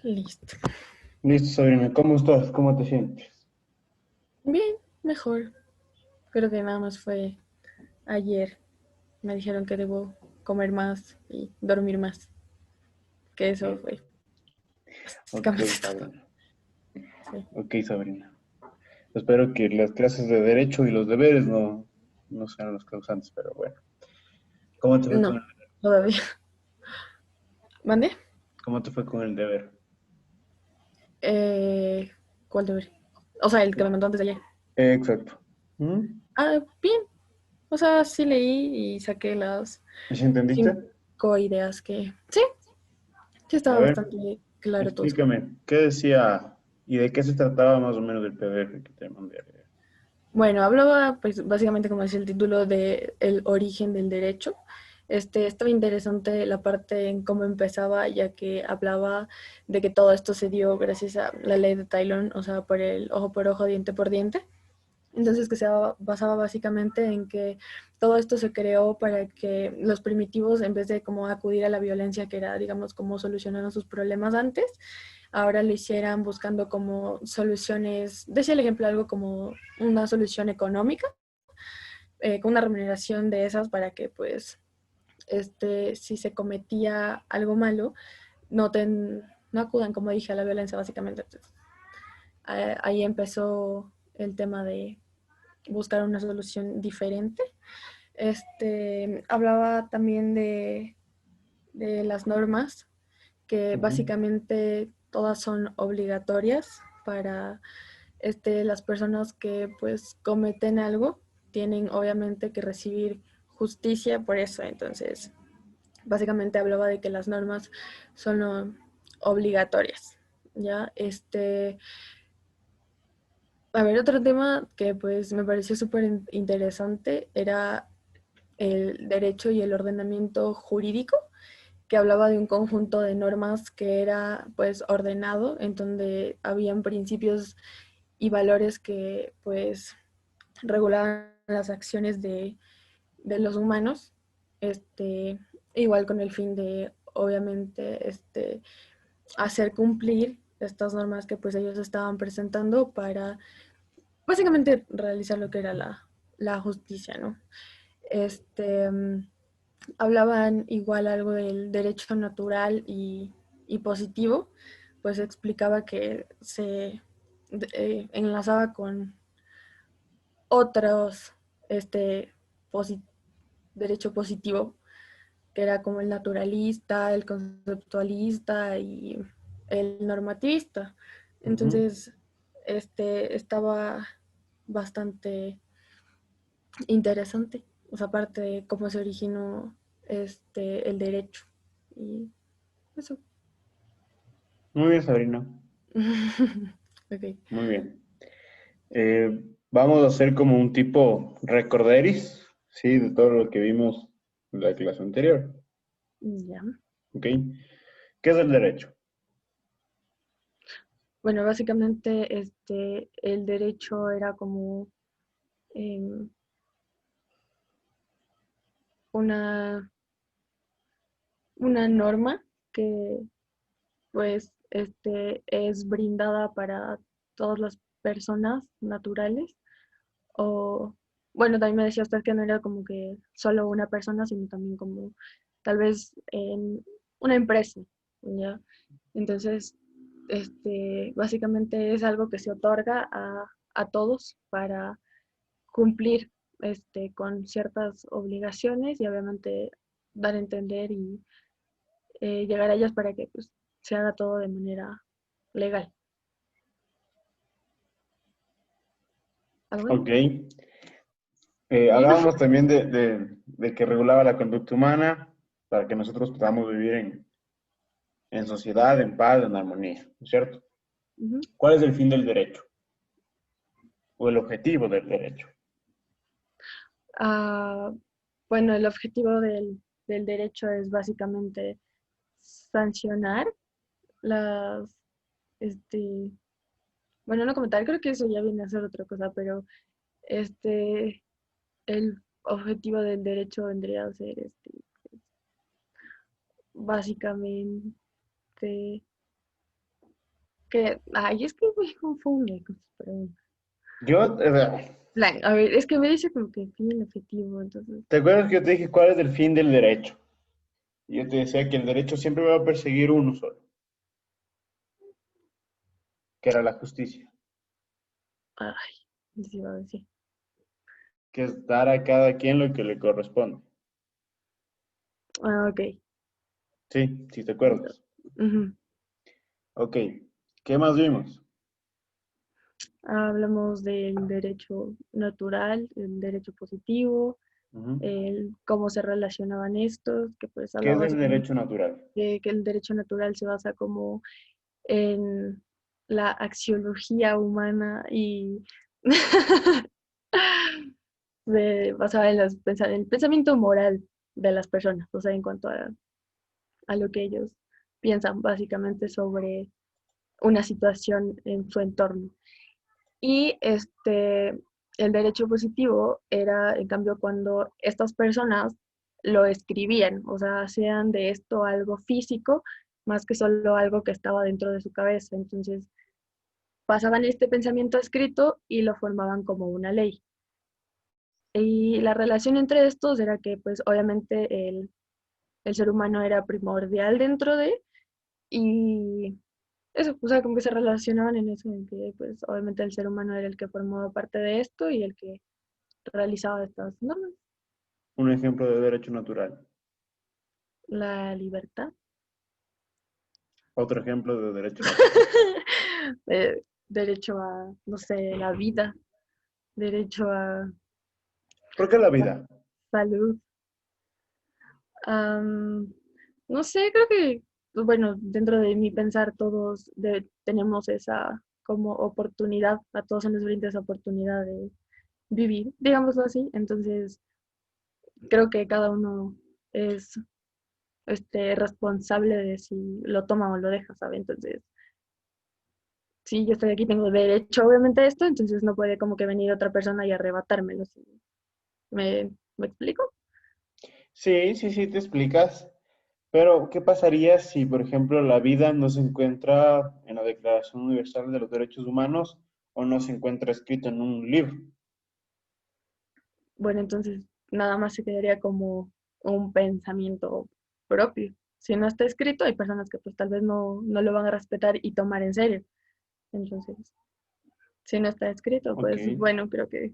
Listo. Listo, Sabrina, ¿cómo estás? ¿Cómo te sientes? Bien, mejor. Creo que nada más fue ayer. Me dijeron que debo comer más y dormir más. Que eso Bien. fue Ok, básicamente todo. Sabrina. Sí. Ok, Sabrina. Espero que las clases de derecho y los deberes no sean los causantes, pero bueno. ¿Cómo te fue con No, el, todavía. ¿Mande? cómo te fue con el deber? Eh, ¿Cuál deber? O sea, el que me mandó antes de ayer. Exacto. ¿Mm? Ah, bien. O sea, sí leí y saqué las ¿Y si entendiste? 5 ideas que... Sí, sí A estaba ver, bastante claro todo. explícame, ¿qué decía y de qué se trataba más o menos el PDF que te mandé a leer? Bueno, hablaba, pues básicamente como decía el título, de el origen del derecho. Estaba interesante la parte en cómo empezaba, ya que hablaba de que todo esto se dio gracias a la ley de Taylor, o sea, por el ojo por ojo, diente por diente. Entonces, que se basaba básicamente en que todo esto se creó para que los primitivos, en vez de como acudir a la violencia, que era, digamos, como solucionaron sus problemas antes, ahora lo hicieran buscando como soluciones, decía el ejemplo, algo como una solución económica, con una remuneración de esas para que, pues, si se cometía algo malo, no acudan, como dije, a la violencia, básicamente. Entonces, ahí empezó el tema de buscar una solución diferente. Hablaba también de las normas, que Ujú. básicamente todas son obligatorias para las personas que pues cometen algo, tienen obviamente que recibir justicia por eso. Entonces, básicamente hablaba de que las normas son obligatorias. Ya, a ver, otro tema que pues me pareció súper interesante era el derecho y el ordenamiento jurídico, que hablaba de un conjunto de normas que era pues ordenado, en donde habían principios y valores que pues regulaban las acciones de los humanos, igual con el fin de obviamente hacer cumplir estas normas que pues ellos estaban presentando para básicamente realizar lo que era la justicia, ¿no? Este, Hablaban igual algo del derecho natural y positivo, pues explicaba que se enlazaba con otros, este posi- derecho positivo, que era como el naturalista, el conceptualista y el normativista. Ujú. Entonces, estaba bastante interesante, o sea, aparte de cómo se originó el derecho. Y eso. Muy bien, Sabrina. Ok. Muy bien. Vamos a hacer como un tipo recorderis, ¿sí? De todo lo que vimos en la clase anterior, Ya. ¿ok? ¿Qué es el derecho? Bueno, básicamente el derecho era como em, una, una norma que pues es brindada para todas las personas naturales. O bueno, también me decía usted que no era como que solo una persona, sino también como tal vez en una empresa, ¿ya? Entonces, básicamente es algo que se otorga a todos para cumplir con ciertas obligaciones y obviamente dar a entender y llegar a ellas para que pues, se haga todo de manera legal. ¿Algo Ok. bien? ¿Bien? Hablábamos también de que regulaba la conducta humana para que nosotros podamos vivir en sociedad, en paz, en armonía, ¿no es cierto? Ujú. ¿Cuál es el fin del derecho? O el objetivo del derecho. Ah, bueno, el objetivo del derecho es básicamente sancionar las, este, bueno, no comentar, creo que eso ya viene a ser otra cosa, pero este, el objetivo del derecho vendría a ser, básicamente, es que me confunde con sus preguntas. Yo, Plan, a ver, es que me dice como que fin objetivo, entonces, ¿te acuerdas que yo te dije cuál es el fin del derecho? Y yo te decía que el derecho siempre va a perseguir uno solo, que era la justicia, ay, les iba a decir. que es dar a cada quien lo que le corresponde. Ah, ok. Sí, si te Listo. acuerdas. Ujú. Ok, ¿qué más vimos? Hablamos del derecho natural, el derecho positivo, Ujú. cómo se relacionaban estos, que pues ¿Qué es hablaba el básicamente derecho natural? de que el derecho natural se basa como en la axiología humana y basada en, en el pensamiento moral de las personas, o sea, en cuanto a lo que ellos piensan básicamente sobre una situación en su entorno. Y el derecho positivo era, en cambio, cuando estas personas lo escribían, o sea, hacían de esto algo físico más que solo algo que estaba dentro de su cabeza. Entonces, pasaban este pensamiento escrito y lo formaban como una ley. Y la relación entre estos era que, pues, obviamente el ser humano era primordial dentro de, y eso, o sea, como que se relacionaban en eso, en que, pues, obviamente el ser humano era el que formaba parte de esto y el que realizaba estas normas. Un ejemplo de derecho natural. La libertad, Otro ejemplo de derecho natural. derecho a, no sé, la vida, derecho a ¿Por qué la la vida? salud. Am, no sé, creo que, pues, bueno, dentro de mi pensar todos tenemos esa como oportunidad, a todos se nos brinda esa oportunidad de vivir, digámoslo así. Entonces, creo que cada uno es responsable de si lo toma o lo deja, ¿sabe? Entonces, si yo estoy aquí, tengo derecho obviamente a esto, entonces no puede como que venir otra persona y arrebatármelo. ¿Sí? ¿Me explico? Sí, sí, sí, te explicas. Pero, ¿qué pasaría si, por ejemplo, la vida no se encuentra en la Declaración Universal de los Derechos Humanos o no se encuentra escrito en un libro? Bueno, entonces nada más se quedaría como un pensamiento propio. Si no está escrito, hay personas que pues tal vez no lo van a respetar y tomar en serio. Entonces, si no está escrito, Ok. pues bueno, creo que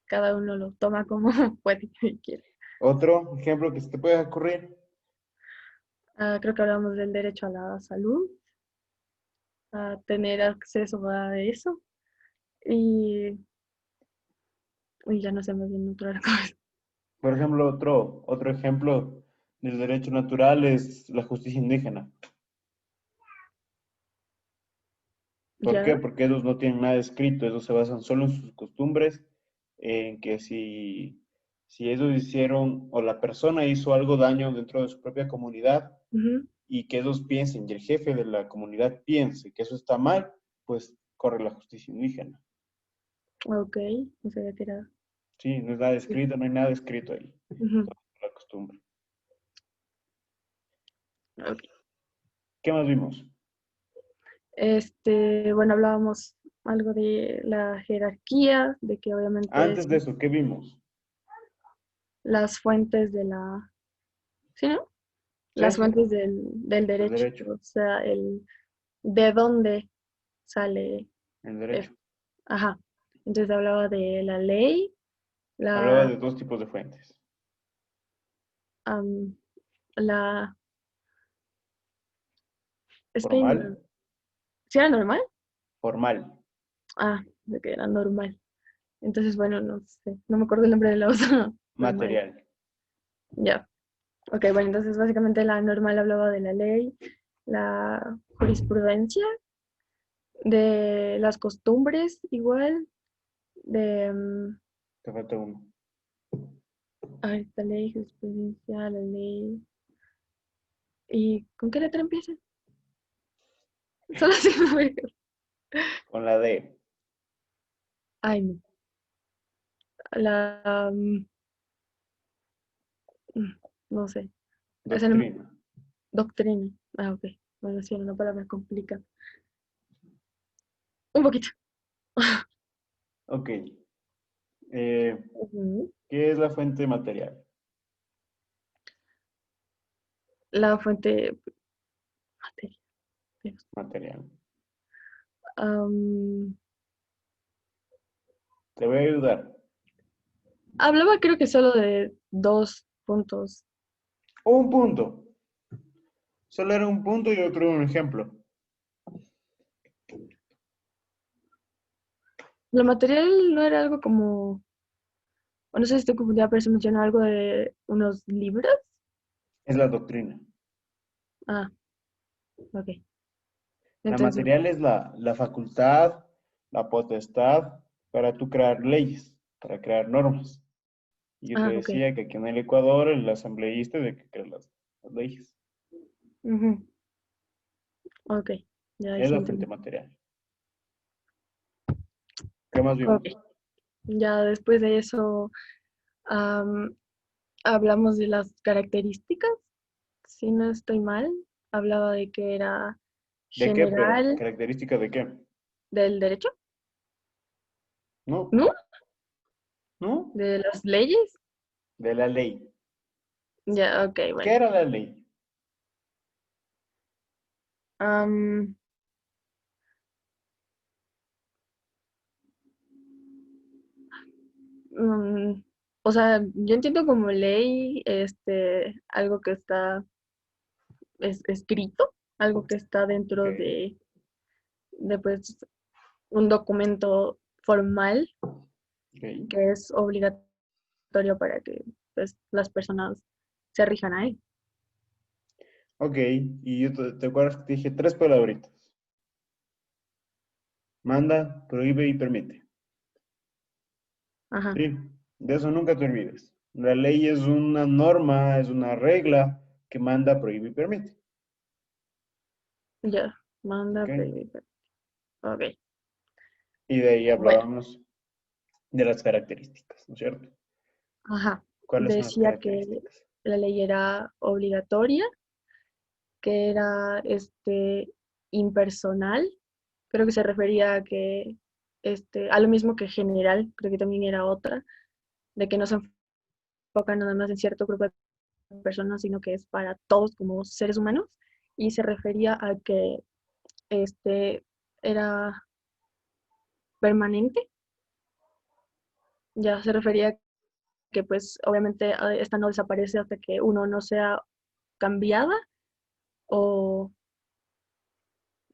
cada uno lo toma como puede y quiere. Otro ejemplo que se te puede ocurrir. Ah, creo que hablamos del derecho a la salud, a tener acceso a eso y ya no se me viene otra cosa. Por ejemplo, otro ejemplo del derecho natural es la justicia indígena. ¿Por qué? Ya, Porque ellos no tienen nada escrito, ellos se basan solo en sus costumbres, en que si ellos hicieron o la persona hizo algo daño dentro de su propia comunidad ujú, y que ellos piensen y el jefe de la comunidad piense que eso está mal, pues corre la justicia indígena. ok, no sabía que era. Sí, no es nada escrito, no hay nada escrito ahí, Ujú, solo la costumbre. ok. ¿Qué más vimos? Bueno, hablábamos algo de la jerarquía, de que obviamente Antes de son eso, ¿qué vimos? las fuentes de ¿sí, no? Sí, Las sí, fuentes del el derecho, derecho, o sea, de dónde sale, el es- derecho. ajá. Entonces hablaba de la ley, Hablaba la, de dos tipos de fuentes. am, la, es que Formal, ¿sí era normal? formal, Ah, de que era normal. Entonces, bueno, no sé, no me acuerdo el nombre de la otra normal. material. Ya. Ok, bueno, entonces básicamente la normal hablaba de la ley, la jurisprudencia, de las costumbres igual, de Te falta uno. esta ley, jurisprudencia, la ley. ¿Y con qué letra empieza? Solo así no me acuerdo. Con la D, Ay, no. La no sé. Esa no doctrina. doctrina. Ah, ok. Bueno, sí, era una palabra complicada. Un poquito. Ok. Eh, Ujú. ¿Qué es la fuente material? La fuente material. Material. Am, Te voy a ayudar. hablaba creo que solo de dos puntos. Un punto. Solo era un punto y otro un ejemplo. Lo material no era algo como, o no sé si estoy confundida, pero se menciona algo de unos libros. Es la doctrina. Ah, ok. La Entonces, material es la facultad, la potestad para tú crear leyes, para crear normas. Y yo te ah, ok. decía que aquí en el Ecuador el asambleísta es el que crea las leyes. Ujú, ok, ya ahí Es sí la fuente entendí. material. ¿Qué más Ok, vimos? ya después de eso am, hablamos de las características. Si no estoy mal, hablaba de que era ¿De qué? Pero, general ¿característica de qué? del derecho, ¿No? ¿no? ¿No? De las leyes. De la ley. Ya, ok, ¿Qué bueno. era la ley? Am, mm, o sea, yo entiendo como ley, algo que está escrito, algo que está Ok, dentro de pues, un documento formal ok. que es obligatorio para que pues, las personas se rijan a él. Ok, y yo te acuerdas que te dije tres palabritas. Manda, prohíbe y permite. Ajá, Sí, de eso nunca te olvides. La ley es una norma, es una regla que manda, prohíbe y permite. ya, manda, ¿Ok? prohíbe, ok, Y de ahí bueno, hablábamos de las características, ¿no es cierto? ajá. ¿Cuáles son las Decía que características? la ley era obligatoria, que era impersonal, creo que se refería a que a lo mismo que general, creo que también era otra, de que no se enfoca nada más en cierto grupo de personas, sino que es para todos como seres humanos, y se refería a que este era permanente, ya se refería a que pues obviamente esta no desaparece hasta que uno no sea cambiada o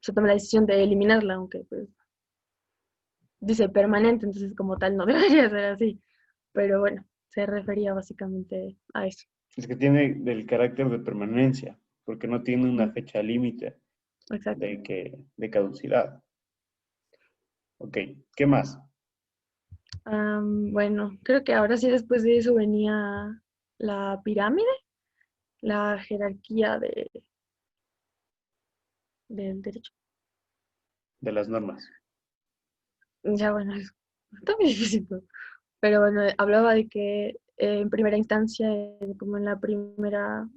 se tome la decisión de eliminarla, aunque pues dice permanente, entonces como tal no debería ser así, pero bueno, se refería básicamente a eso. Es que tiene del carácter de permanencia, porque no tiene una Ujú, fecha límite exacto. de caducidad. Ok, ¿qué más? Bueno, creo que ahora sí después de eso venía la pirámide, la jerarquía del derecho. De las normas. Ya bueno, está muy difícil, ¿no? Pero bueno, hablaba de que en primera instancia, como en la primera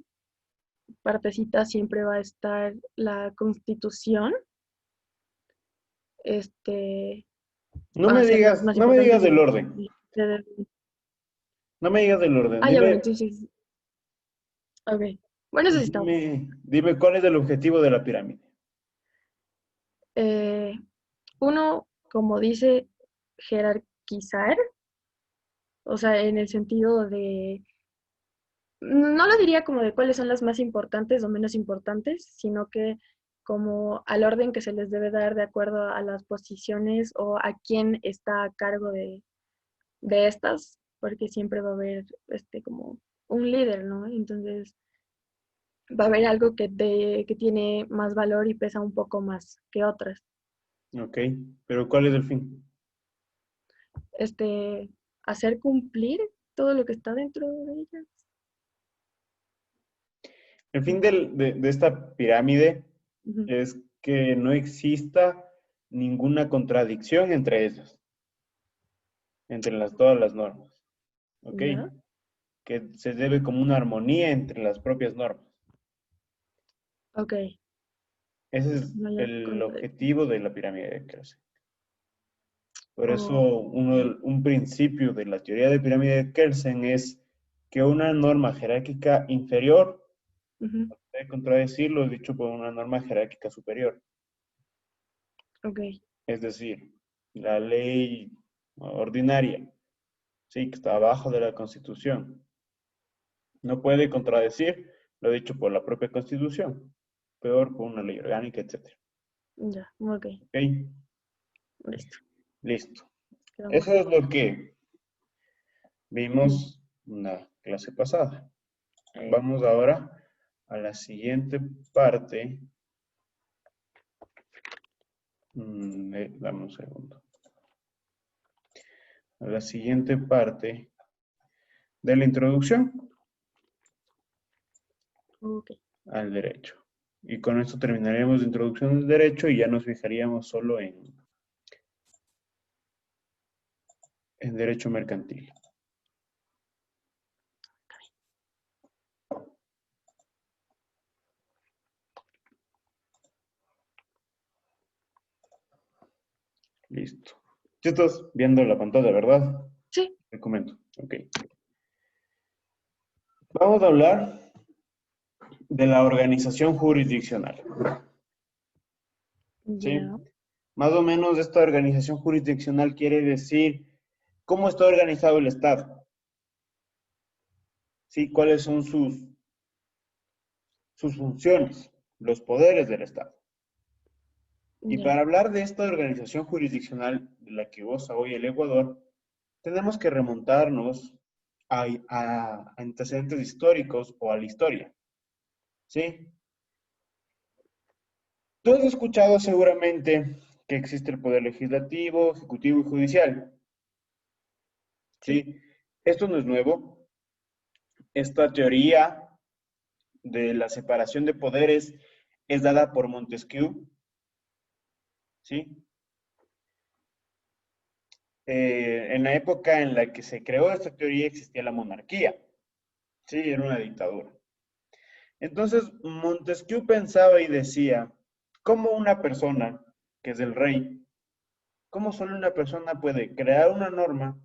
partecita, siempre va a estar la constitución, este, van a ser las más No me digas importantes del y orden. de- No me digas del orden. ah, ya bueno, entonces, ok. Bueno, eso sí estamos. Dime cuál es el objetivo de la pirámide. Eh, uno, como dice, jerarquizar, o sea, en el sentido de, no lo diría como de cuáles son las más importantes o menos importantes, sino que como al orden que se les debe dar de acuerdo a las posiciones o a quién está a cargo de estas, porque siempre va a haber como un líder, ¿no? Entonces va a haber algo que tiene más valor y pesa un poco más que otras. Ok, pero ¿cuál es el fin? Este, hacer cumplir todo lo que está dentro de ellas. El fin de esta pirámide Ujú. es que no exista ninguna contradicción entre ellas, entre todas las normas. ¿Ok? ¿Ya? Que se debe como una armonía entre las propias normas. Ok, Ese es no haya el contradicción. objetivo de la pirámide, creo. Por eso Oh, un principio de la teoría de pirámide de Kelsen es que una norma jerárquica inferior ujú, puede contradecir lo dicho por una norma jerárquica superior. ok, Es decir, la ley ordinaria, sí, que está abajo de la Constitución, no puede contradecir lo dicho por la propia Constitución, peor por una ley orgánica, etc. ya, ok, ¿Ok? listo, Listo. quedamos Eso claro. es lo que vimos en la clase pasada. Vamos ahora a la siguiente parte. Dame un segundo. A la siguiente parte de la introducción Ok, al derecho. Y con esto terminaremos la introducción del derecho y ya nos fijaríamos solo en derecho mercantil. Listo. ¿Ya estás viendo la pantalla, verdad? sí, Te comento. Ok. Vamos a hablar de la organización jurisdiccional. ¿Sí? ya, Más o menos esta organización jurisdiccional quiere decir cómo está organizado el Estado. ¿Sí? ¿Cuáles son sus funciones, los poderes del Estado? Y ya, para hablar de esta organización jurisdiccional de la que goza hoy el Ecuador, tenemos que remontarnos a antecedentes históricos o a la historia. ¿Sí? Tú has escuchado seguramente que existe el poder legislativo, ejecutivo y judicial. sí, ¿Sí? Esto no es nuevo. Esta teoría de la separación de poderes es dada por Montesquieu. ¿Sí? En la época en la que se creó esta teoría existía la monarquía. Sí, era una dictadura. Entonces, Montesquieu pensaba y decía, ¿cómo una persona, que es el rey, cómo solo una persona puede crear una norma,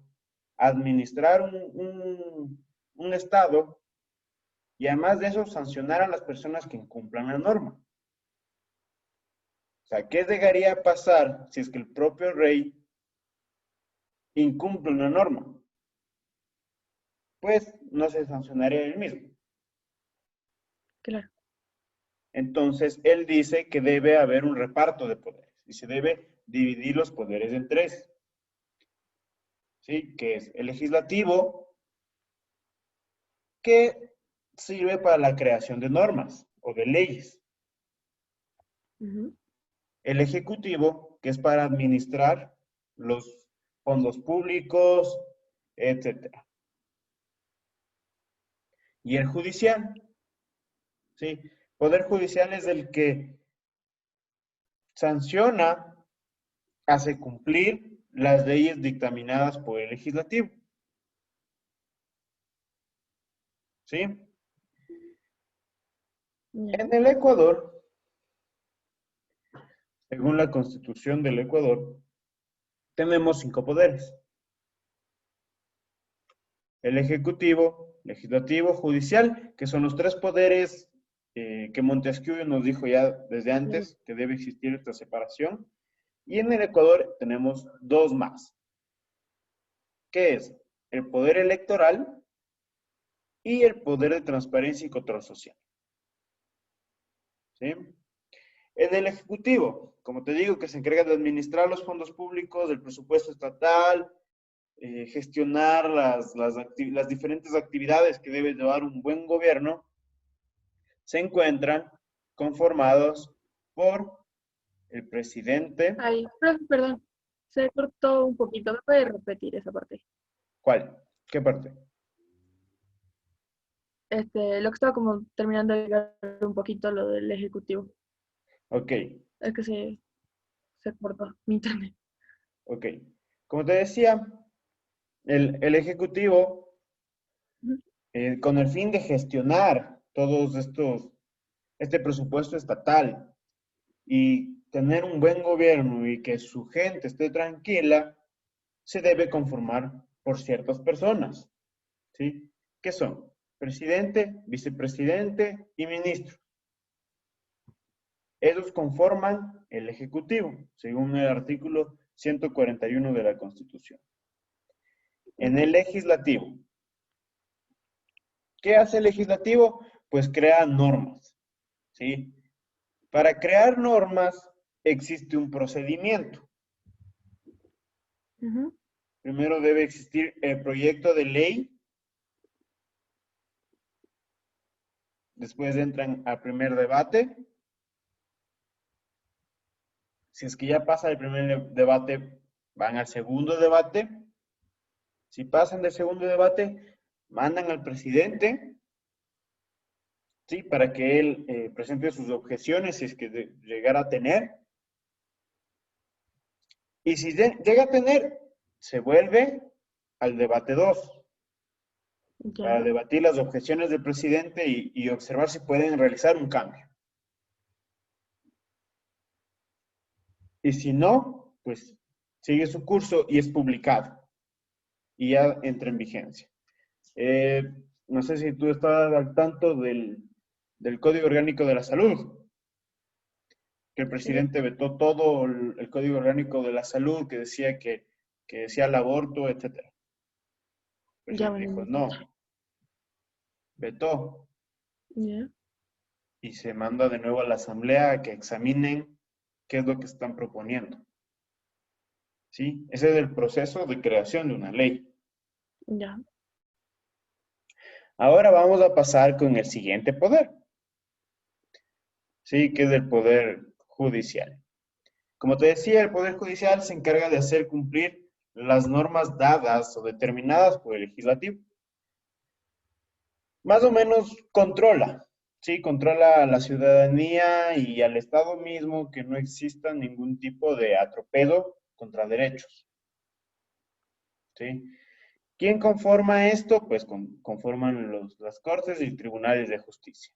administrar un estado y además de eso sancionar a las personas que incumplan la norma? O sea, ¿qué llegaría a pasar si es que el propio rey incumple una norma? Pues no se sancionaría él mismo. claro, Entonces, él dice que debe haber un reparto de poderes y se debe dividir los poderes en tres, ¿sí? Que es el legislativo, que sirve para la creación de normas o de leyes. ujú, El ejecutivo, que es para administrar los fondos públicos, etcétera. Y el judicial, ¿sí? Poder judicial es el que sanciona, hace cumplir las leyes dictaminadas por el legislativo, ¿sí? ya, En el Ecuador, según la Constitución del Ecuador, tenemos cinco poderes: el ejecutivo, legislativo, judicial, que son los tres poderes que Montesquieu nos dijo ya desde claro, antes que debe existir esta separación. Y en el Ecuador tenemos dos más, que es el poder electoral y el poder de transparencia y control social. ¿Sí? En el Ejecutivo, como te digo, que se encarga de administrar los fondos públicos, el presupuesto estatal, gestionar las diferentes actividades que debe llevar un buen gobierno, se encuentran conformados por el presidente. ay, profe, perdón, se cortó un poquito, ¿me puede repetir esa parte? ¿Cuál? ¿Qué parte? Lo que estaba como terminando de llegar un poquito lo del ejecutivo, Ok, es que se cortó mi internet. ok. Como te decía, el Ejecutivo, Ujú, con el fin de gestionar este presupuesto estatal y tener un buen gobierno y que su gente esté tranquila, se debe conformar por ciertas personas, ¿sí? ¿Qué son? Presidente, vicepresidente y ministro. Ellos conforman el Ejecutivo, según el artículo 141 de la Constitución. En Ok. el Legislativo, ¿qué hace el Legislativo? Pues crea normas, ¿sí? Para crear normas existe un procedimiento. Ujú. Primero debe existir el proyecto de ley, después entran al primer debate. Si es que ya pasa el primer debate, van al segundo debate. Si pasan del segundo debate, mandan al presidente, ¿sí? Para que él presente sus objeciones si es que llegara a tener. Y si llega a tener, se vuelve al debate 2 para Ya. debatir las objeciones del presidente y observar si pueden realizar un cambio. Y si no, pues sigue su curso y es publicado y ya entra en vigencia. Eh, no sé si tú estás al tanto del Código Orgánico de la Salud, que el Sí. presidente vetó todo el Código Orgánico de la Salud que decía el aborto, etcétera. El Ya presidente van dijo en no, vetó Ya. y se manda de nuevo a la Asamblea a que examinen qué es lo que están proponiendo. ¿Sí? Ese es el proceso de creación de una ley. Ya. Ahora vamos a pasar con el siguiente poder, ¿sí? Que es el poder judicial. Como te decía, el poder judicial se encarga de hacer cumplir las normas dadas o determinadas por el legislativo. Más o menos controla, ¿sí? Controla a la ciudadanía y al Estado mismo que no exista ningún tipo de atropello contra derechos, ¿sí? ¿Quién conforma esto? Pues conforman las Cortes y tribunales de justicia.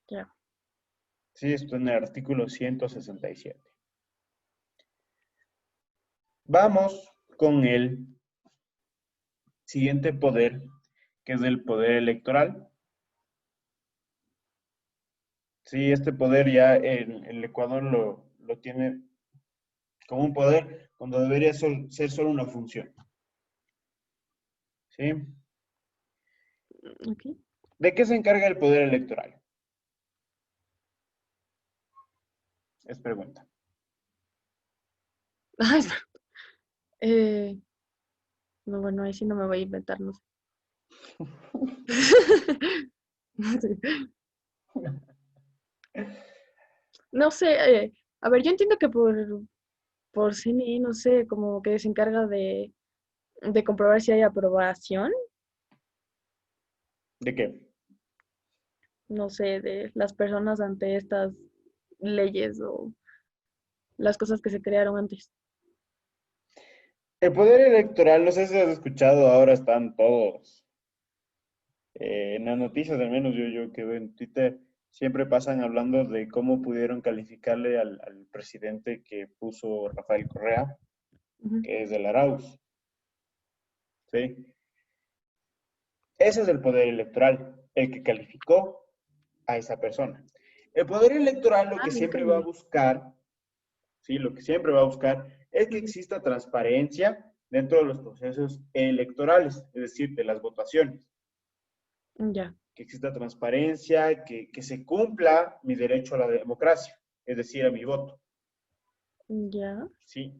Ya. Sí, esto en el artículo 167. Vamos con el siguiente poder, que es el poder electoral. Sí, este poder ya el Ecuador lo tiene como un poder cuando debería ser solo una función. ¿Sí? Ok. ¿De qué se encarga el poder electoral? Es pregunta. Ay, eh, no, bueno, ahí sí no me voy a inventar, no sé. No sé. No sé, a ver, yo entiendo que por CNI, no sé, como que se encarga de comprobar si hay aprobación, ¿De qué? no sé, de las personas ante estas leyes o las cosas que se crearon antes. El poder electoral, no sé si has escuchado, ahora están todos en las noticias, al menos yo que veo en Twitter, siempre pasan hablando de cómo pudieron calificarle al presidente que puso Rafael Correa, Ujú. que es del Arauz. ¿Sí? Ese es el poder electoral, el que calificó a esa persona. El poder electoral lo Ah, que nunca siempre va a vi. buscar, ¿sí? Lo que siempre va a buscar es que Ujú. exista transparencia dentro de los procesos electorales, es decir, de las votaciones. Ya, Que exista transparencia, que se cumpla mi derecho a la democracia, es decir, a mi voto. ya, ¿Sí?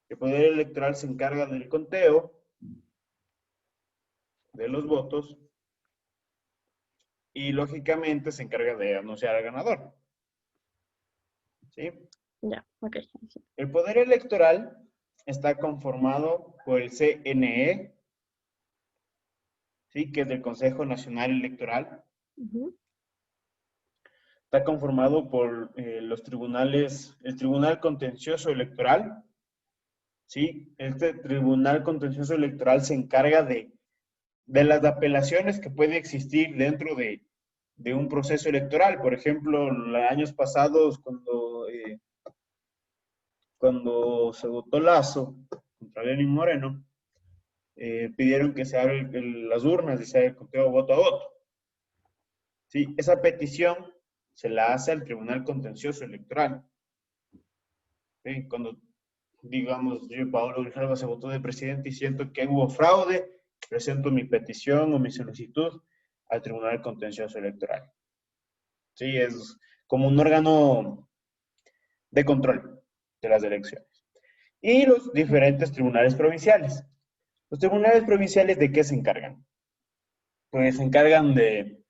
El poder electoral se encarga del conteo de los votos y lógicamente se encarga de anunciar al ganador. ¿Sí? ya, ok. Sí. El poder electoral está conformado por el CNE, ¿sí? Que es el Consejo Nacional Electoral. Ujú. Está conformado por los tribunales, el Tribunal Contencioso Electoral, ¿sí? Este Tribunal Contencioso Electoral se encarga de las apelaciones que puede existir dentro de un proceso electoral. Por ejemplo, los años pasados, cuando se votó Lazo, contra Lenin Moreno, pidieron que se abran las urnas y se haga el conteo voto a voto. ¿Sí? Esa petición se la hace al Tribunal Contencioso Electoral. ¿Sí? Cuando, digamos, yo, Paolo Grijalva, se votó de presidente y siento que hubo fraude, presento mi petición o mi solicitud al Tribunal Contencioso Electoral. Sí, es como un órgano de control de las elecciones. Y los diferentes tribunales provinciales. Los tribunales provinciales, ¿de qué se encargan? Pues se encargan de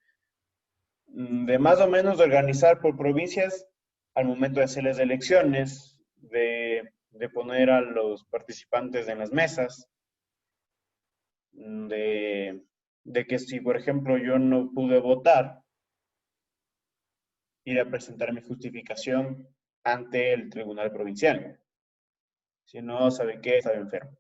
más o menos de organizar por provincias al momento de hacer las elecciones, de poner a los participantes en las mesas, de que si, por ejemplo, yo no pude votar, ir a presentar mi justificación ante el tribunal provincial. Si no, ¿sabe qué? Estaba enfermo.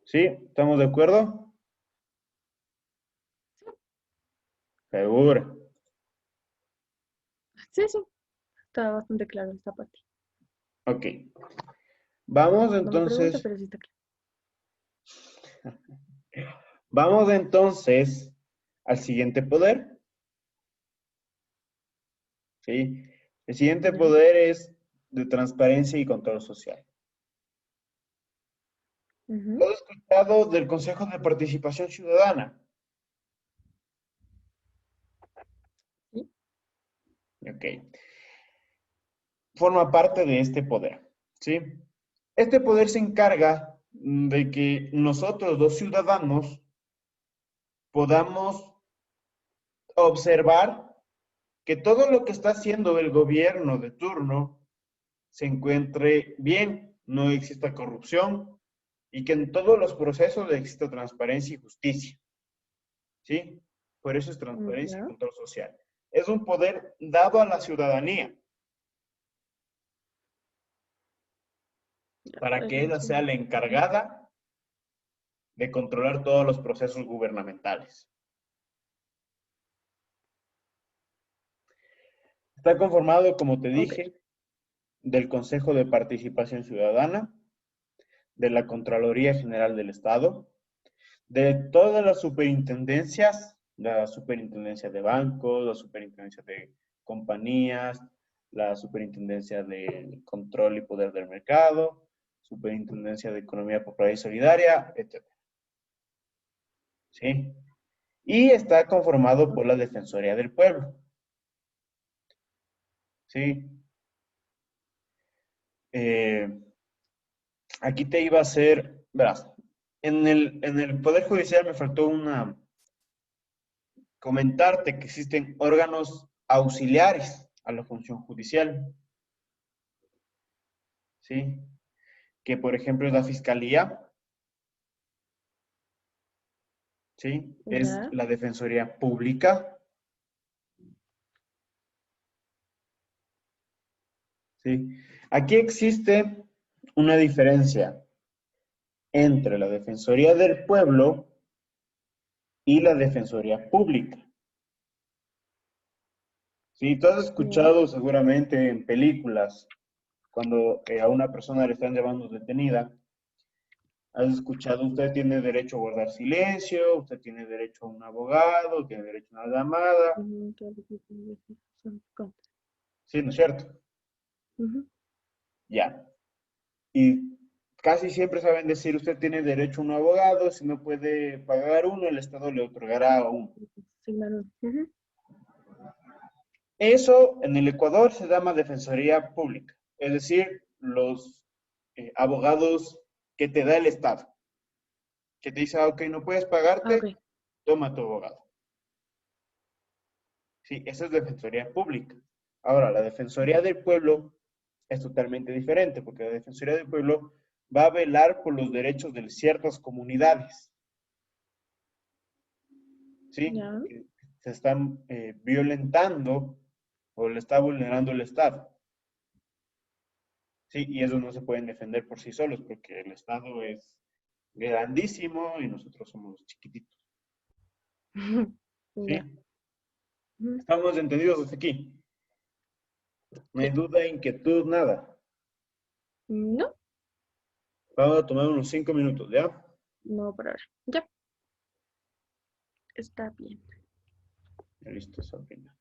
¿Sí? ¿Estamos de acuerdo? Seguro. Sí, sí, está bastante claro esta parte. Ok. Vamos No me pregunta, entonces, pero sí está claro. vamos entonces al siguiente poder. ¿Sí? El siguiente Ya. poder es de transparencia y control social. Ujú. ¿Has escuchado del Consejo de Participación Ciudadana? Sí. Ok. Forma parte de este poder. ¿Sí? Este poder se encarga de que nosotros, los ciudadanos, podamos observar que todo lo que está haciendo el gobierno de turno se encuentre bien, no exista corrupción y que en todos los procesos exista transparencia y justicia. ¿Sí? Por eso es transparencia y Ya. control social. Es un poder dado a la ciudadanía Ya, para que ella sea sí. la encargada de controlar todos los procesos gubernamentales. Está conformado, como te Ok. dije, del Consejo de Participación Ciudadana, de la Contraloría General del Estado, de todas las superintendencias, la superintendencia de bancos, la superintendencia de compañías, la superintendencia de control y poder del mercado, superintendencia de economía popular y solidaria, etc. ¿Sí? Y está conformado por la Defensoría del Pueblo. ¿Sí? Eh, aquí te iba a hacer, verás, en el Poder Judicial me faltó comentarte que existen órganos auxiliares a la función judicial, ¿sí? Que por ejemplo es la Fiscalía, ¿sí? Es Ya. la Defensoría Pública, ¿sí? Aquí existe una diferencia entre la Defensoría del Pueblo y la Defensoría Pública, ¿sí? Tú has Ya. escuchado seguramente en películas cuando a una persona le están llevando detenida. Has escuchado, usted tiene derecho a guardar silencio, usted tiene derecho a un abogado, tiene derecho a una llamada, Ujú, todo lo que tiene que son contra. ¿sí? ¿No es cierto? Ujú. Ya. Y casi siempre saben decir, usted tiene derecho a un abogado, si no puede pagar uno, el Estado le otorgará uno. Sí, claro. Ujú. Eso en el Ecuador se llama defensoría pública, es decir, los abogados que te da el Estado, que te dice, ah, ok, no puedes Ah, ok. pagarte, toma tu abogado. Sí, esa es defensoría pública. Ahora, la defensoría del pueblo es totalmente diferente, porque la defensoría del pueblo va a velar por los derechos de ciertas comunidades, ¿sí? Ya. Que se están violentando o le está vulnerando el Estado. Sí, y ellos no se pueden defender por sí solos, porque el Estado es grandísimo y nosotros somos chiquititos, Ya. ¿sí? Ujú. ¿Estamos entendidos hasta aquí? No hay Sí, duda, inquietud, nada. no, Vamos a tomar unos 5 minutos, ¿ya? no por ahora. Ya, está bien. Ya listo, Sabrina.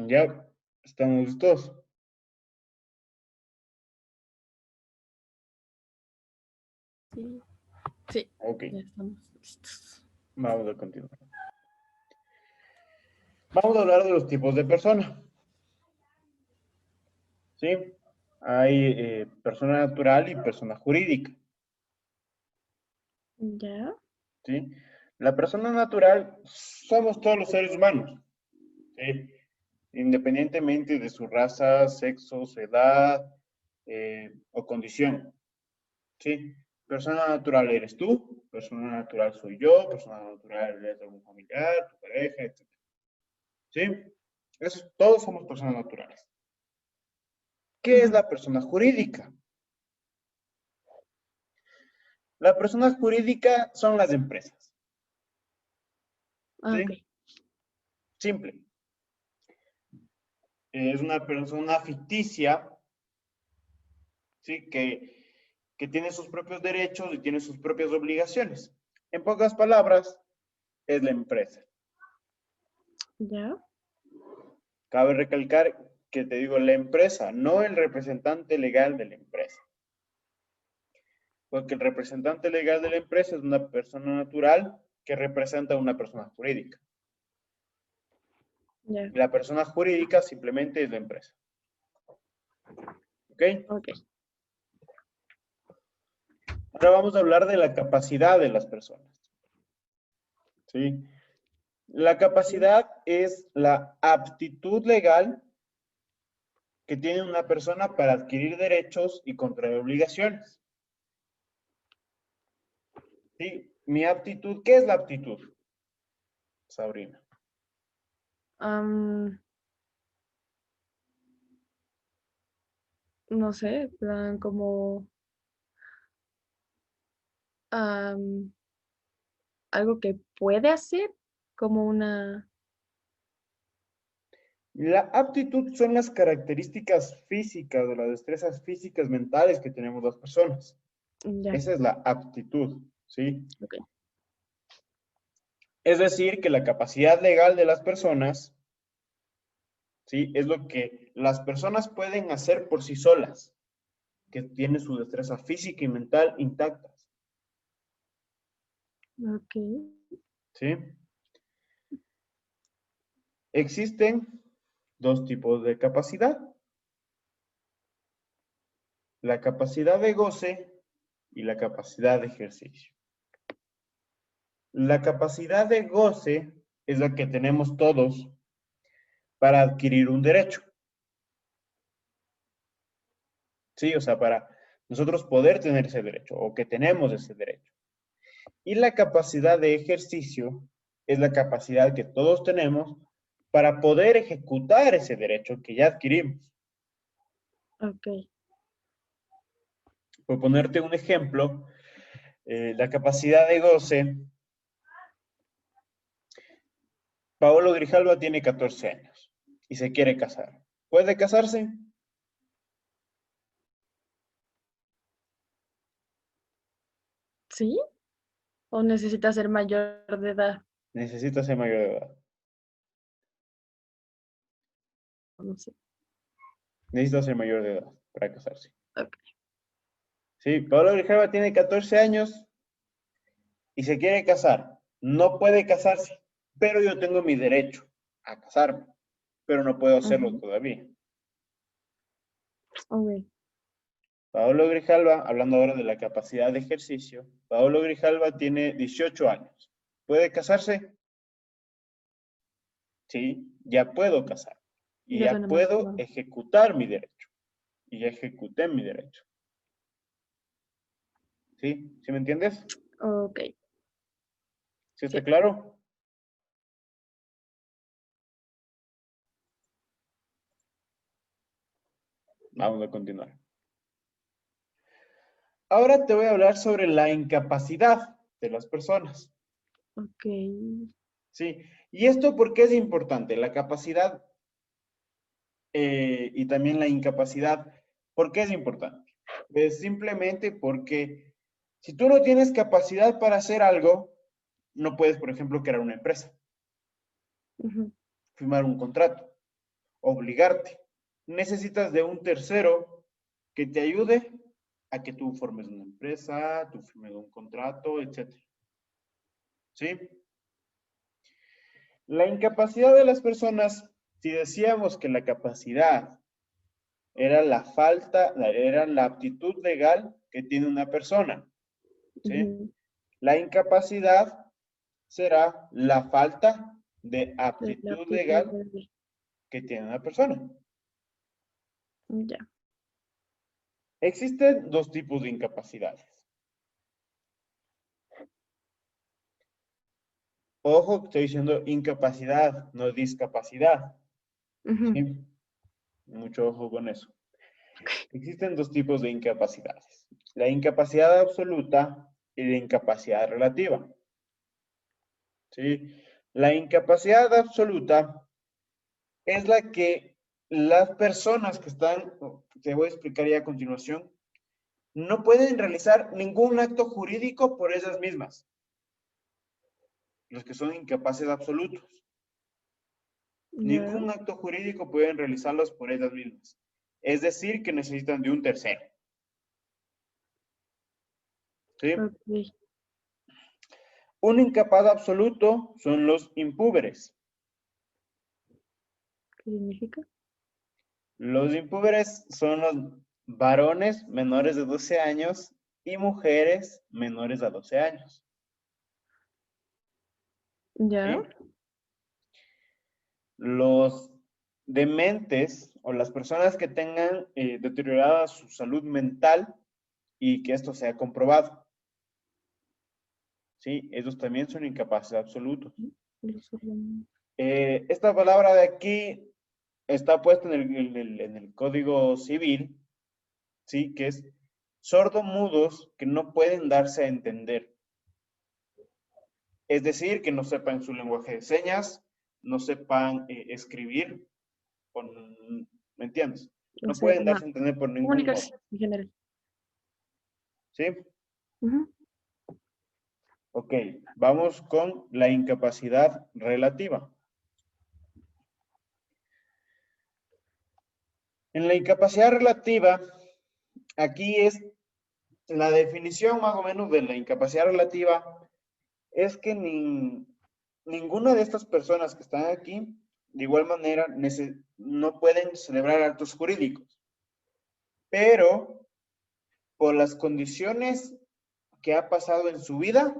Ya, estamos listos. Sí, sí, Ok, ya estamos listos. vamos a continuar. Vamos a hablar de los tipos de persona. ¿Sí? Hay persona natural y persona jurídica. Ya, ¿Sí? La persona natural somos todos los seres humanos. ¿Sí? Independientemente de su raza, sexo, su edad o condición. ¿Sí? Persona natural eres tú, persona natural soy yo, persona natural es algún familiar, tu pareja, etc. ¿Sí? Todos somos personas naturales. ¿Qué es ujú. la persona jurídica? La persona jurídica son las empresas. Ah, ok, ¿Sí? Simple. Es una persona ficticia, ¿sí? Que tiene sus propios derechos y tiene sus propias obligaciones. En pocas palabras, es la empresa. ya, Cabe recalcar que te digo la empresa, no el representante legal de la empresa. Porque el representante legal de la empresa es una persona natural que representa a una persona jurídica. ya, Y la persona jurídica simplemente es la empresa. ¿Ok? ok. Ahora vamos a hablar de la capacidad de las personas. ¿Sí? La Sí. capacidad es la aptitud legal que tiene una persona para adquirir derechos y contraer obligaciones. ¿Sí? Mi aptitud, ¿qué es la aptitud, Sabrina? Am, no sé, plan como am, algo que puede hacer, como una, La aptitud son las características físicas o las destrezas físicas mentales que tenemos las personas. ya, Esa es la aptitud, ¿sí? ok, Es decir, que la capacidad legal de las personas, ¿sí? Es lo que las personas pueden hacer por sí solas, que tiene su destreza física y mental intactas, ok, ¿sí? Existen dos tipos de capacidad, la capacidad de goce y la capacidad de ejercicio. La capacidad de goce es la que tenemos todos para adquirir un derecho, ¿sí? O sea, para nosotros poder tener ese derecho o que tenemos ese derecho. Y la capacidad de ejercicio es la capacidad que todos tenemos para poder ejecutar ese derecho que ya adquirimos. ok, Por ponerte un ejemplo, la capacidad de goce, Paolo Grijalva tiene 14 años y se quiere casar. ¿Puede casarse? ¿sí? ¿O necesita ser mayor de edad? Necesita ser mayor de edad. No sé, Necesita ser mayor de edad para casarse. ok, Sí, Paolo Grijalva tiene 14 años y se quiere casar. No puede casarse, pero yo tengo mi derecho a casarme, pero no puedo hacerlo ujú, todavía. ok, Paolo Grijalva, hablando ahora de la capacidad de ejercicio, Paolo Grijalva tiene 18 años. ¿Puede casarse? Sí, ya puedo casar. Y ya ya tenemos, puedo no, ejecutar mi derecho. Y ya ejecuté mi derecho. ¿Sí? ¿Sí me entiendes? ok, ¿Sí está sí, claro? Vamos a continuar. Ahora te voy a hablar sobre la incapacidad de las personas. ok, ¿Sí? ¿Y esto por qué es importante? La capacidad y también la incapacidad. ¿Por qué es importante? Pues simplemente porque si tú no tienes capacidad para hacer algo, no puedes, por ejemplo, crear una empresa, ujú, firmar un contrato obligarte. Necesitas de un tercero que te ayude a que tú formes una empresa, tú firmes un contrato, etcétera. ¿Sí? La incapacidad de las personas, si decíamos que la capacidad era era la aptitud legal que tiene una persona, ¿sí? Ujú. La incapacidad será la falta de La aptitud aptitud legal verde. que tiene una persona. Ya. Existen dos tipos de incapacidades. Ojo, estoy diciendo incapacidad, no discapacidad. Ujú. ¿Sí? Mucho ojo con eso. Existen dos tipos de incapacidades. La incapacidad absoluta y la incapacidad relativa. ¿Sí? La incapacidad absoluta es la que las personas que están, te voy a explicar ya a continuación, no pueden realizar ningún acto jurídico por ellas mismas, los que son incapaces absolutos. Ya. Ningún acto jurídico pueden realizarlos por ellas mismas. Es decir, que necesitan de un tercero. ¿Sí? Ok. Un incapaz absoluto son los impúberes. ¿Qué significa? Los impúberes son los varones menores de 12 años y mujeres menores de 12 años. Ya. ¿Sí? Los dementes o las personas que tengan deteriorada su salud mental y que esto sea comprobado. ¿Sí? Esos también son incapaces absolutos. Los órganos. Esta palabra de aquí está puesta en el Código Civil, ¿sí? Que es sordomudos que no pueden darse a entender. Es decir, que no sepan su lenguaje de señas, no sepan escribir, con, ¿me entiendes? O No sea, pueden una darse a entender por ningún modo. comunicación en general. ¿Sí? Ujú. Ok, vamos con la incapacidad relativa. En la incapacidad relativa, aquí es la definición más o menos de la incapacidad relativa, es que ninguna de estas personas que están aquí, de igual manera, no pueden celebrar actos jurídicos, pero por las condiciones que ha pasado en su vida,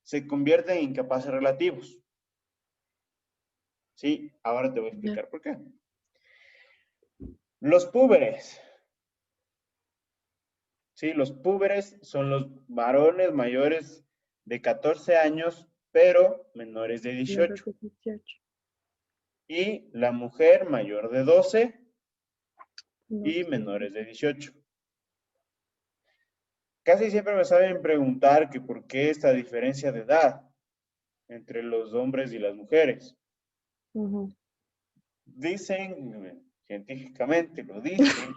se convierten en incapaces relativos. ¿Sí? Ahora te voy a Ya. explicar por qué. Los púberes. ¿Sí? Los púberes son los varones mayores de 14 años, pero menores de Claro 18. que 18. Y la mujer mayor de 12 No y sé. menores de 18. Casi siempre me saben preguntar que por qué esta diferencia de edad entre los hombres y las mujeres. Ujú. Dicen, científicamente lo dicen,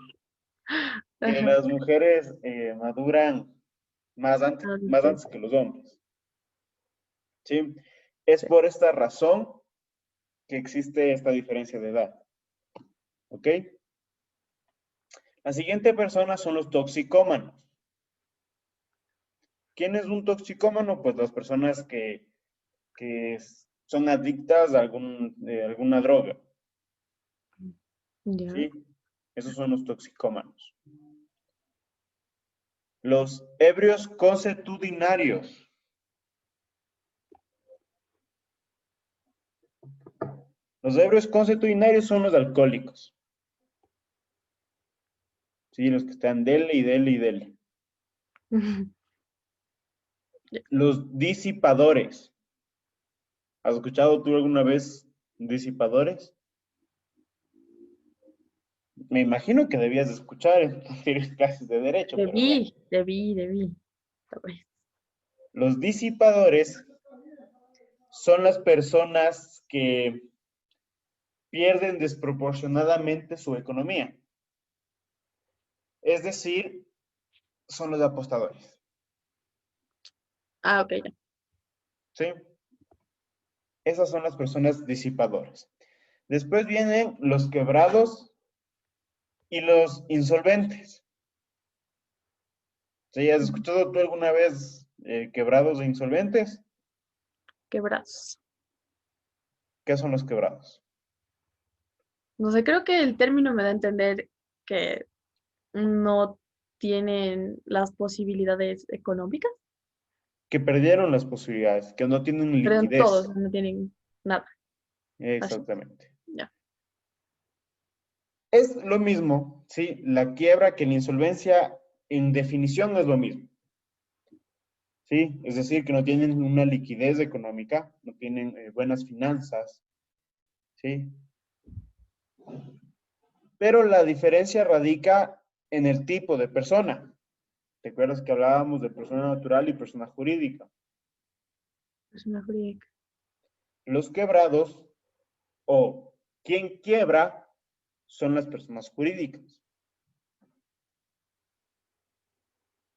que Ajá. las mujeres maduran más Antes. antes que los hombres. ¿Sí? Es Sí. por esta razón que existe esta diferencia de edad. ¿Ok? La siguiente persona son los toxicómanos. ¿Quién es un toxicómano? Pues las personas que son adictas a alguna droga. Ya. ¿Sí? Esos son los toxicómanos. Los ebrios consuetudinarios. Los ebrios consuetudinarios son los alcohólicos. ¿Sí? Los que están dele y dele y dele. Ujú. Ya. Los disipadores. ¿Has escuchado tú alguna vez disipadores? Me imagino que debías de escuchar en tus clases de derecho, pero bueno. Debí. Tal vez. Los disipadores son las personas que pierden desproporcionadamente su economía. Es decir, son los apostadores. Ah, ok, ya. ¿Sí? Esas son las personas disipadoras. Después vienen los quebrados y los insolventes. ¿Sí? ¿Has escuchado tú alguna vez quebrados e insolventes? Quebrados. ¿Qué son los quebrados? No sé, creo que el término me da a entender que no tienen las posibilidades económicas, Que perdieron las posibilidades, que no tienen pero en todos liquidez. no tienen nada. Así, Exactamente. ya. Es lo mismo, ¿sí? La quiebra que la insolvencia, en definición, es lo mismo, ¿sí? Es decir, que no tienen una liquidez económica, no tienen buenas finanzas, ¿sí? Pero la diferencia radica en el tipo de persona. ¿Te acuerdas que hablábamos de persona natural y persona jurídica? Persona jurídica. Los quebrados o quien quiebra son las personas jurídicas.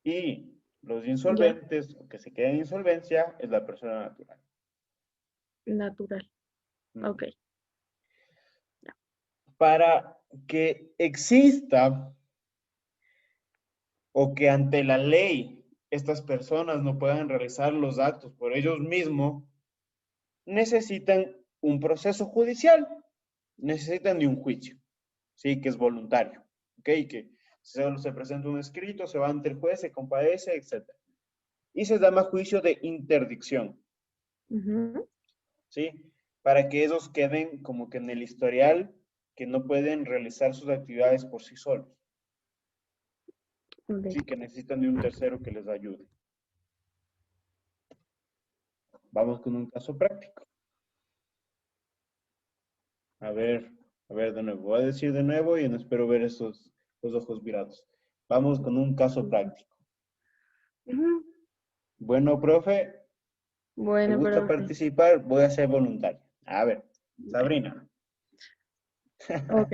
Y los Ya, insolventes, o que se queda en insolvencia, es la persona natural. natural. Ok. Ya. Para que exista o que ante la ley estas personas no puedan realizar los actos por ellos mismos, necesitan un proceso judicial, necesitan de un juicio, ¿sí? Que es voluntario, ¿ok? Que se presenta un escrito, se va ante el juez, se compadece, etc. Y se llama juicio de interdicción, Ujú. ¿sí? Para que ellos queden como que en el historial que no pueden realizar sus actividades por sí solos, Ok. ¿sí? Que necesitan de un tercero que les ayude. Vamos con un caso práctico. A ver, a ver de nuevo. Voy a decir de nuevo y no espero ver esos los ojos virados. Vamos con un caso práctico. Ujú. Bueno, profe, ¿te Bueno, gusta profe. participar? Voy a ser voluntario. A ver, Bueno, Sabrina. ok.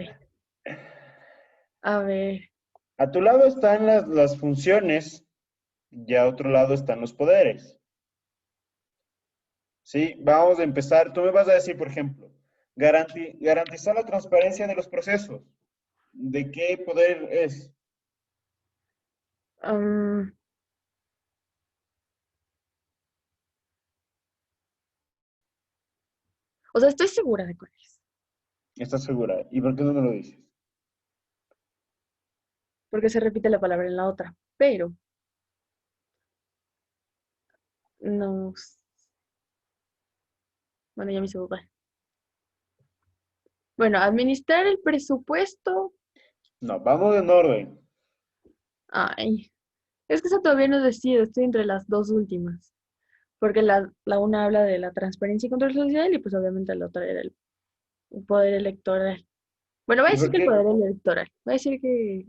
A ver. A tu lado están las funciones y a otro lado están los poderes. ¿Sí? Vamos a empezar. Tú me vas a decir, por ejemplo, garantizar la transparencia de los procesos. ¿De qué poder es? am, o sea, estoy segura de cuál es. ¿Estás segura? ¿Y por qué no me lo dices? Porque se repite la palabra en la otra. Pero no. Bueno, ya me hice dudar. Bueno, administrar el presupuesto. No, vamos en orden. Ay, es que eso todavía no decido. Estoy entre las dos últimas. Porque la una habla de la transparencia y control social y pues obviamente la otra era el poder electoral. Bueno, voy a ¿Y decir por que el qué? poder electoral. Voy a decir que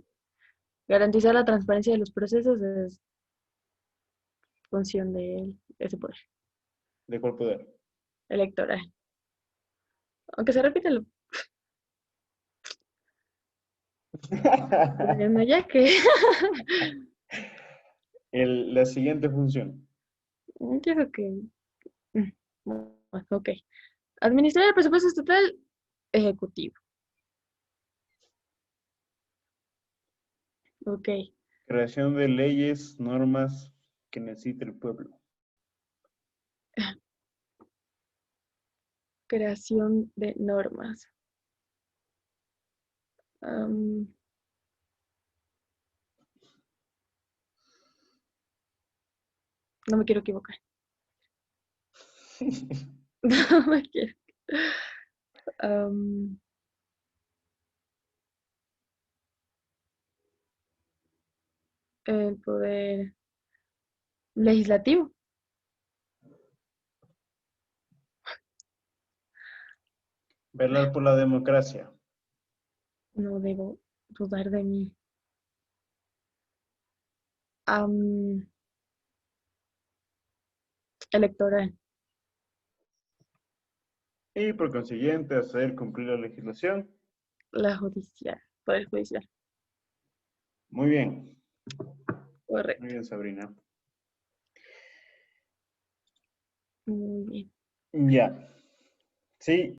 garantizar la transparencia de los procesos es función de ese poder ¿De cuál poder? electoral. Aunque se repite lo bueno, ya que La siguiente función. quiero que bueno, ok. Administrar el presupuesto estatal ejecutivo. Ok. Creación de leyes, normas que necesite el pueblo. Creación de normas. Am, no me quiero equivocar. No me quiero. Am, el poder legislativo. Velar por la democracia. No debo dudar de mí. Am, electoral. Y por consiguiente, hacer cumplir la legislación. La judicial. Poder judicial. Muy bien. Muy Correcto. bien, Sabrina. Muy bien. Ya. Sí,